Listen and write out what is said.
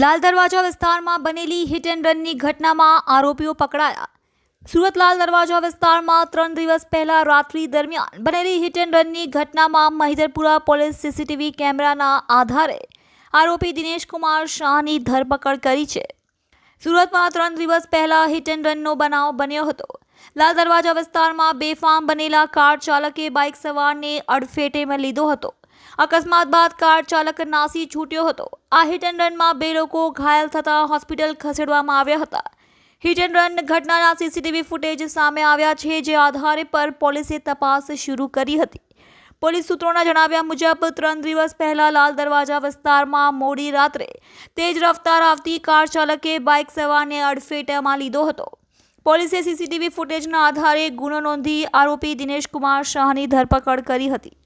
લાલ દરવાજા વિસ્તારમાં બનેલી hit and રનની ઘટનામાં આરોપીઓ પકડાયા. સુરત લાલ દરવાજા વિસ્તારમાં 3 દિવસ પહેલા રાત્રિ દરમિયાન બનેલી હિટ એન્ડ રનની ઘટનામાં મહિધરપુરા પોલીસ સીસીટીવી કેમેરાના આધારે આરોપી દિનેશ કુમાર શાહની ધરપકડ કરી છે. સુરતમાં 3 દિવસ પહેલા હિટ એન્ડ રનનો બનાવ બન્યો હતો. લાલ દરવાજા વિસ્તારમાં બેફામ બનેલા કાર ચાલકે બાઇક સવારને અડફેટે લીધો હતો. અકસ્માત બાદ કાર ચાલક નાસી છૂટ્યો હતો. આ હિટ એન્ડ રનમાં 2 લોકો ઘાયલ થતા હોસ્પિટલ ખસેડવામાં આવ્યા હતા. હિટ એન્ડ રન ઘટનાના સીસીટીવી ફૂટેજ સામે આવ્યા છે, જે આધારે પર પોલીસે તપાસ શરૂ કરી હતી. પોલીસ સૂત્રોના જણાવ્યા મુજબ 3 દિવસ પહેલા લાલ દરવાજા વિસ્તારમાં મોડી રાત્રે તેજ રફતાર આવતી કાર ચાલકે બાઇક સવારને અડફેટમાં લીધો હતો. પોલીસે સીસીટીવી ફૂટેજના આધારે ગુનો નોંધી આરોપી દિનેશ કુમાર શાહની ધરપકડ કરી હતી.